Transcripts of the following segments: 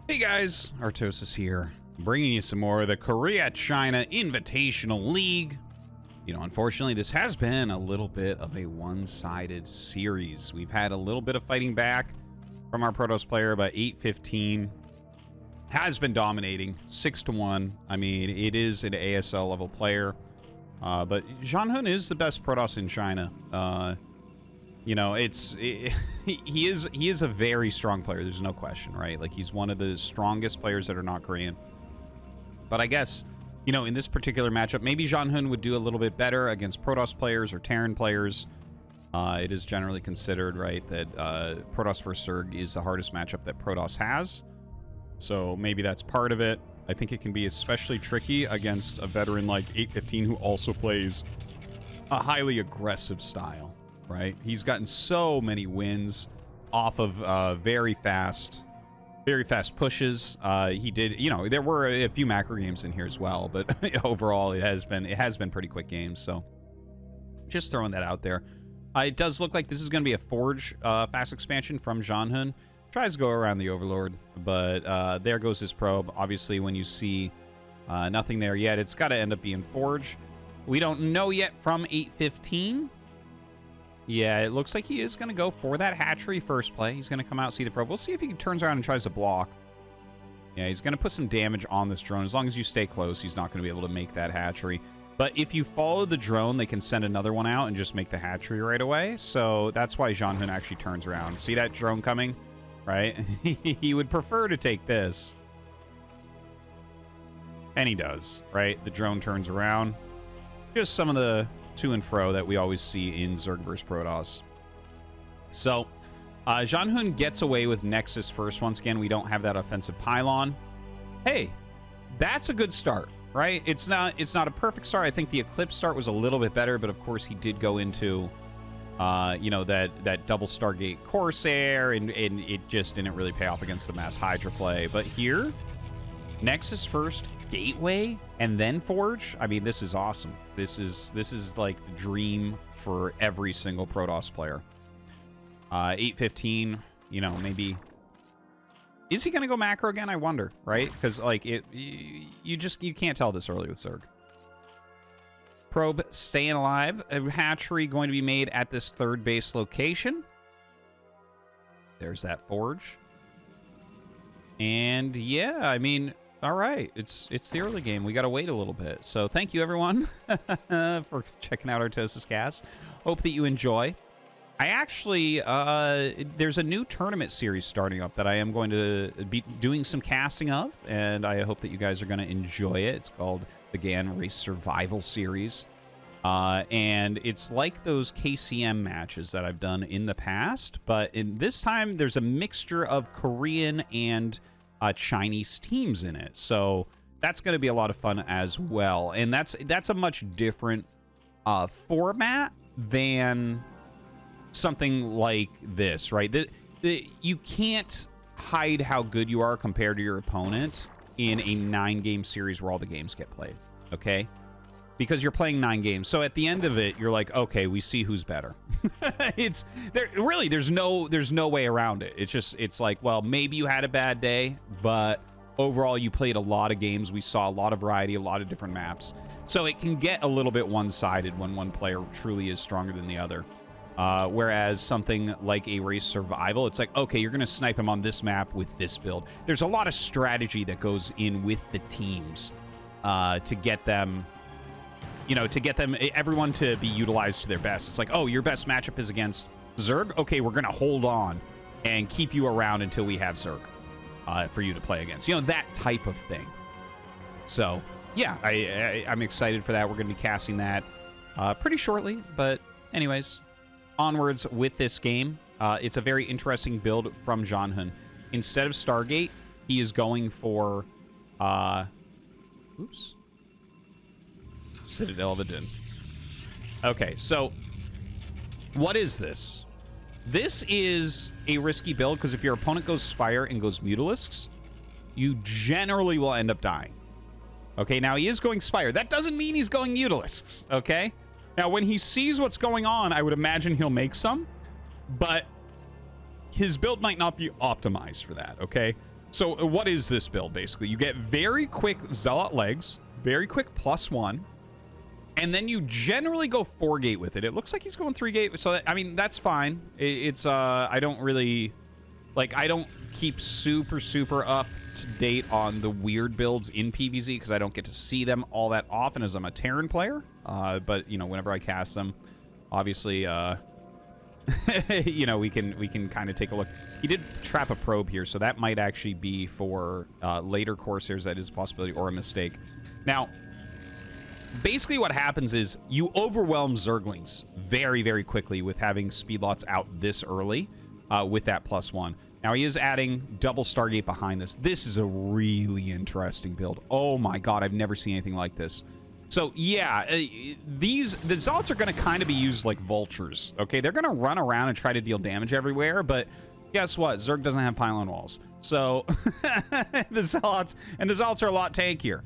Hey guys, Artosis here, bringing you some more of the Korea-China Invitational League. You know, unfortunately, this has been a little bit of a one-sided series. We've had a little bit of fighting back from our Protoss player, but 8-15 has been dominating, 6-1. I mean, it is an ASL level player, but ZhanHun is the best Protoss in China. You know, he is a very strong player. There's no question, right? Like, he's one of the strongest players that are not Korean. But I guess, you know, in this particular matchup, maybe ZhanHun would do a little bit better against Protoss players or Terran players. It is generally considered, right, that Protoss vs. Zerg is the hardest matchup that Protoss has. So maybe that's part of it. I think it can be especially tricky against a veteran like 8-15 who also plays a highly aggressive style. Right, he's gotten so many wins off of very fast pushes. He did, you know, there were a few macro games in here as well, but overall it has been pretty quick games. So just throwing that out there. It does look like this is going to be a Forge fast expansion from ZhanHun. Tries to go around the Overlord, but there goes his probe. Obviously, when you see nothing there yet, it's got to end up being Forge. We don't know yet from 8-15. Yeah, it looks like he is going to go for that hatchery first play. He's going to come out, see the probe. We'll see if he turns around and tries to block. Yeah, he's going to put some damage on this drone. As long as you stay close, he's not going to be able to make that hatchery. But if you follow the drone, they can send another one out and just make the hatchery right away. So that's why ZhanHun actually turns around. See that drone coming? Right? He would prefer to take this. And he does, right? The drone turns around. Just some of the to and fro that we always see in Zerg vs. Protoss. So, ZhanHun gets away with Nexus first. Once again, we don't have that offensive pylon. Hey, that's a good start, right? It's not a perfect start. I think the Eclipse start was a little bit better, but of course he did go into, you know, that double Stargate Corsair, and it just didn't really pay off against the Mass Hydra play. But here, Nexus first, Gateway, and then Forge. I mean, this is awesome. This is like the dream for every single Protoss player. 8-15, you know, maybe. Is he going to go macro again? I wonder, right? Because, like, you can't tell this early with Zerg. Probe staying alive. A hatchery going to be made at this third base location. There's that Forge. And, yeah, I mean, all right, it's the early game. We got to wait a little bit. So thank you, everyone, for checking out ArtosisCasts. Hope that you enjoy. I actually, there's a new tournament series starting up that I am going to be doing some casting of, and I hope that you guys are going to enjoy it. It's called the GAN Race Survival Series, and it's like those KCM matches that I've done in the past, but in this time there's a mixture of Korean and Chinese teams in it, so that's going to be a lot of fun as well. And that's a much different format than something like this, right? You can't hide how good you are compared to your opponent in a 9-game series where all the games get played, okay? Because you're playing 9 games. So at the end of it, you're like, okay, we see who's better. There's no way around it. It's like, well, maybe you had a bad day, but overall you played a lot of games. We saw a lot of variety, a lot of different maps. So it can get a little bit one-sided when one player truly is stronger than the other. Whereas something like a race survival, it's like, okay, you're going to snipe him on this map with this build. There's a lot of strategy that goes in with the teams to get them, you know, everyone to be utilized to their best. It's like, oh, your best matchup is against Zerg? Okay, we're going to hold on and keep you around until we have Zerg for you to play against. You know, that type of thing. So, yeah, I'm excited for that. We're going to be casting that pretty shortly. But anyways, onwards with this game. It's a very interesting build from ZhanHun. Instead of Stargate, he is going for... oops. Citadel of the Din. Okay, so what is this? This is a risky build because if your opponent goes Spire and goes Mutalisks, you generally will end up dying. Okay, now he is going Spire. That doesn't mean he's going Mutalisks, okay? Now, when he sees what's going on, I would imagine he'll make some, but his build might not be optimized for that, okay? So what is this build, basically? You get very quick Zealot legs, very quick +1, and then you generally go 4-gate with it. It looks like he's going 3-gate, so that, I mean, that's fine. It's I don't really, like, I don't keep super up to date on the weird builds in PvZ because I don't get to see them all that often as I'm a Terran player. But, you know, whenever I cast them, obviously, you know, we can kind of take a look. He did trap a probe here, so that might actually be for later Corsairs. That is a possibility or a mistake. Now, basically what happens is you overwhelm Zerglings very quickly with having speedlots out this early with that +1. Now, he is adding double Stargate behind this. This is a really interesting build. Oh my god, I've never seen anything like this. So, yeah, the Zealots are going to kind of be used like vultures, okay? They're going to run around and try to deal damage everywhere, but guess what? Zerg doesn't have pylon walls. So, the Zealots are a lot tankier.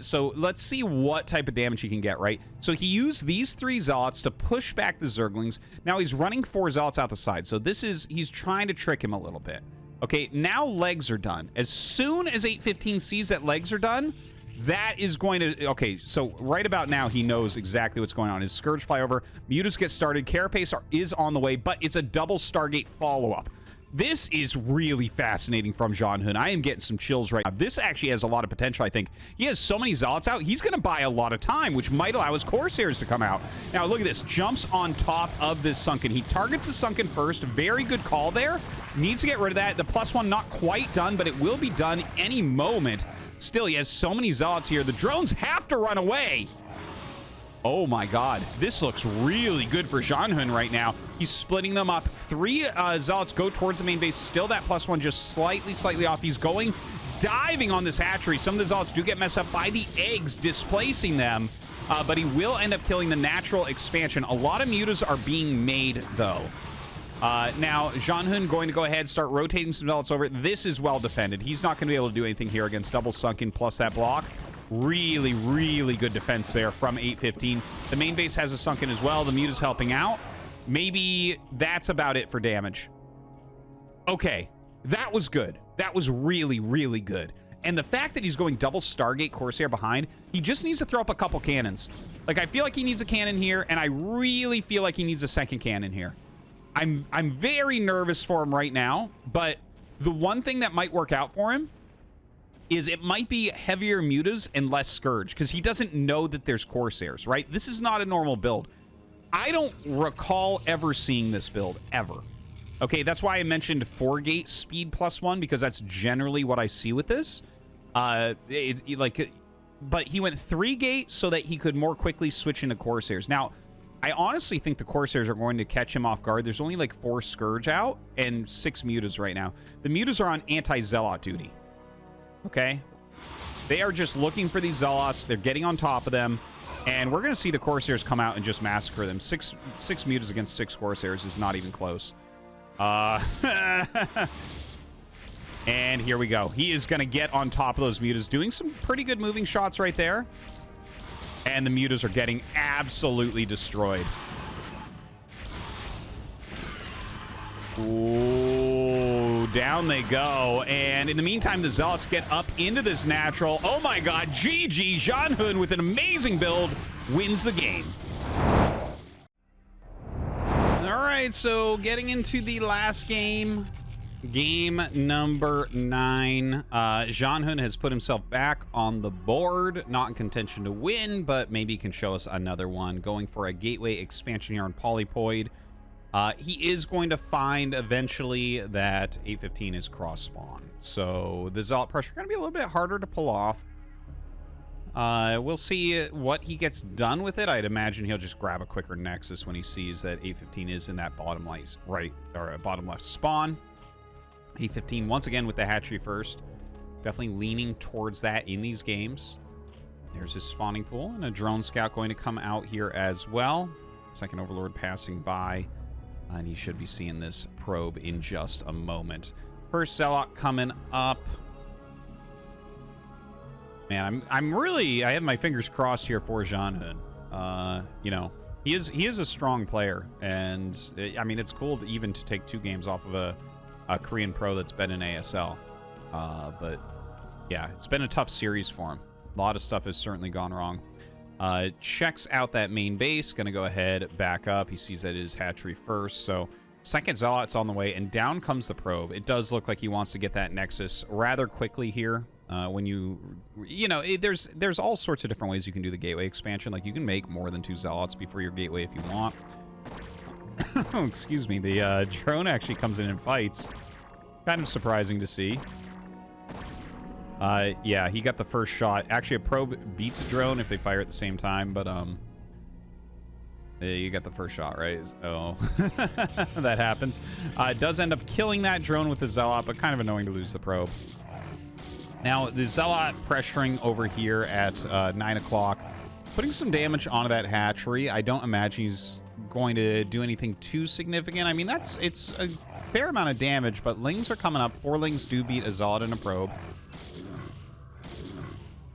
So, let's see what type of damage he can get, right? So, he used these 3 Zealots to push back the Zerglings. Now, he's running 4 Zealots out the side. So, he's trying to trick him a little bit. Okay, now legs are done. As soon as 815 sees that legs are done, that is going to... Okay, so right about now, he knows exactly what's going on. His Scourge flyover, Mutas get started, Carapace is on the way, but it's a double Stargate follow-up. This is really fascinating from ZhanHun. I am getting some chills right now. This actually has a lot of potential, I think. He has so many Zealots out, he's going to buy a lot of time, which might allow his Corsairs to come out. Now, look at this. Jumps on top of this Sunken. He targets the Sunken first. Very good call there. Needs to get rid of that. The +1 not quite done, but it will be done any moment. Still, he has so many Zealots here. The drones have to run away. Oh my god. This looks really good for ZhanHun right now. He's splitting them up. 3 Zealots go towards the main base. Still that +1 just slightly off. He's going, diving on this hatchery. Some of the Zealots do get messed up by the eggs, displacing them. But he will end up killing the natural expansion. A lot of Mutas are being made, though. Now, ZhanHun going to go ahead, start rotating some Zealots over. This is well defended. He's not going to be able to do anything here against double Sunken plus that block. Really good defense there from 815. The main base has a Sunken as well. The Muta's helping out. Maybe that's about it for damage. Okay, that was good. That was really good. And the fact that he's going double Stargate Corsair behind, he just needs to throw up a couple cannons. Like, I feel like he needs a cannon here, and I really feel like he needs a second cannon here. I'm very nervous for him right now, but the one thing that might work out for him is it might be heavier Mutas and less Scourge, because he doesn't know that there's Corsairs, right? This is not a normal build. I don't recall ever seeing this build, ever. Okay, that's why I mentioned 4-gate speed +1, because that's generally what I see with this. But he went 3-gate so that he could more quickly switch into Corsairs. Now, I honestly think the Corsairs are going to catch him off guard. There's only like 4 Scourge out and 6 Mutas right now. The Mutas are on anti-Zealot duty. Okay? They are just looking for these Zealots. They're getting on top of them. And we're going to see the Corsairs come out and just massacre them. Six Mutas against 6 Corsairs is not even close. And here we go. He is going to get on top of those Mutas, doing some pretty good moving shots right there. And the Mutas are getting absolutely destroyed. Ooh, down they go. And in the meantime, the Zealots get up into this natural. Oh my god, GG. ZhanHun with an amazing build wins the game. All right, so getting into the last game. Game number 9. ZhanHun has put himself back on the board. Not in contention to win, but maybe he can show us another one. Going for a gateway expansion here on Polypoid. He is going to find eventually that 815 is cross spawn. So the Zealot pressure going to be a little bit harder to pull off. We'll see what he gets done with it. I'd imagine he'll just grab a quicker Nexus when he sees that 815 is in that bottom bottom left spawn. 815 once again with the hatchery first. Definitely leaning towards that in these games. There's his spawning pool, and a drone scout going to come out here as well. Second Overlord passing by, and he should be seeing this probe in just a moment. First Zealot coming up. Man, I have my fingers crossed here for ZhanHun. You know, he is a strong player, and I mean, it's cool to even to take 2 games off of a Korean pro that's been in ASL. But yeah, it's been a tough series for him. A lot of stuff has certainly gone wrong. Checks out that main base. Going to go ahead, back up. He sees that his hatchery first. So second Zealot's on the way, and down comes the probe. It does look like he wants to get that Nexus rather quickly here. When you know, there's all sorts of different ways you can do the gateway expansion. Like, you can make more than 2 Zealots before your gateway if you want. Oh, excuse me. The drone actually comes in and fights. Kind of surprising to see. Yeah, he got the first shot. Actually, a probe beats a drone if they fire at the same time, but you got the first shot, right? Oh, that happens. It does end up killing that drone with the Zealot, but kind of annoying to lose the probe. Now, the Zealot pressuring over here at 9 o'clock, putting some damage onto that hatchery. I don't imagine he's going to do anything too significant. I mean, it's a fair amount of damage, but Lings are coming up. 4 Lings do beat a Zealot and a probe.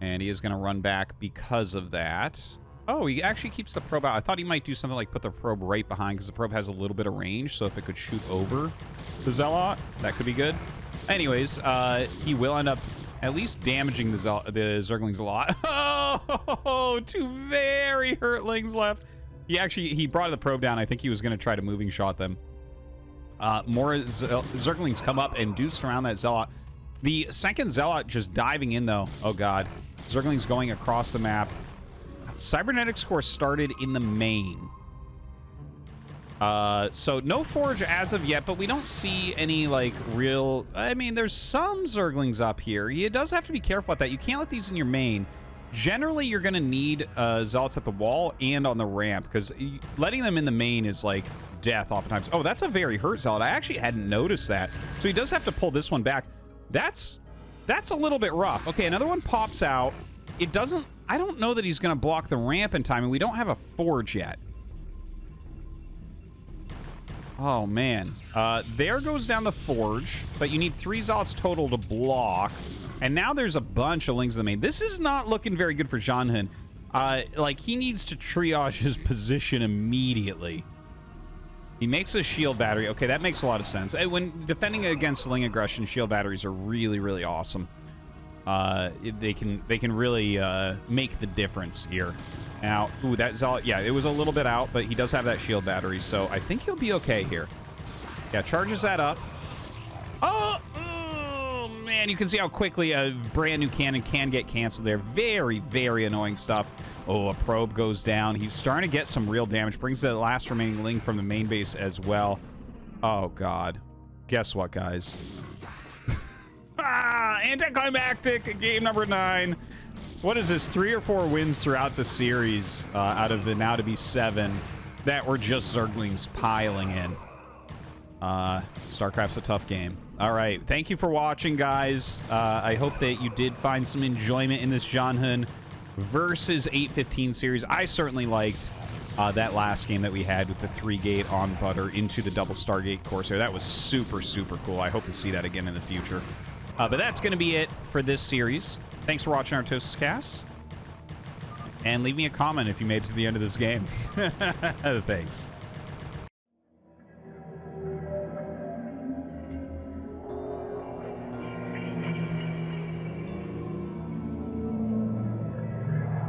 And he is going to run back because of that. Oh, he actually keeps the probe out. I thought he might do something like put the probe right behind, because the probe has a little bit of range, so if it could shoot over the Zealot, that could be good. Anyways, he will end up at least damaging the Zerglings a lot. Oh, 2 very hurt Lings left. He brought the probe down. I think he was going to try to moving shot them. More Zerglings come up and do surround that Zealot. The second Zealot just diving in, though. Oh, God. Zerglings going across the map. Cybernetics core started in the main. So no forge as of yet, but we don't see any, like, real... I mean, there's some Zerglings up here. You does have to be careful about that. You can't let these in your main. Generally, you're going to need Zealots at the wall and on the ramp, because letting them in the main is, like, death oftentimes. Oh, that's a very hurt Zealot. I actually hadn't noticed that. So he does have to pull this one back. That's a little bit rough. Okay, another one pops out. It doesn't... I don't know that he's going to block the ramp in time, and we don't have a forge yet. Oh, man. There goes down the forge, but you need 3 Zealots total to block. And now there's a bunch of Lings in the main. This is not looking very good for ZhanHun. Like, he needs to triage his position immediately. He makes a shield battery. Okay, that makes a lot of sense. When defending against Ling aggression, shield batteries are really, really awesome. They can really make the difference here. Now, ooh, that Zealot, yeah, it was a little bit out, but he does have that shield battery, so I think he'll be okay here. Yeah, charges that up. Oh, man, you can see how quickly a brand new cannon can get canceled there. Very, very annoying stuff. Oh, a probe goes down. He's starting to get some real damage. Brings the last remaining Ling from the main base as well. Oh, God. Guess what, guys? Anticlimactic game number 9. What is this? 3 or 4 wins throughout the series out of the now to be 7 that were just Zerglings piling in. StarCraft's a tough game. All right. Thank you for watching, guys. I hope that you did find some enjoyment in this ZhanHun versus 815 series. I certainly liked that last game that we had with the 3-gate on butter into the double Stargate Corsair. That was super, super cool. I hope to see that again in the future. But that's going to be it for this series. Thanks for watching ArtosisCasts. And leave me a comment if you made it to the end of this game. Thanks.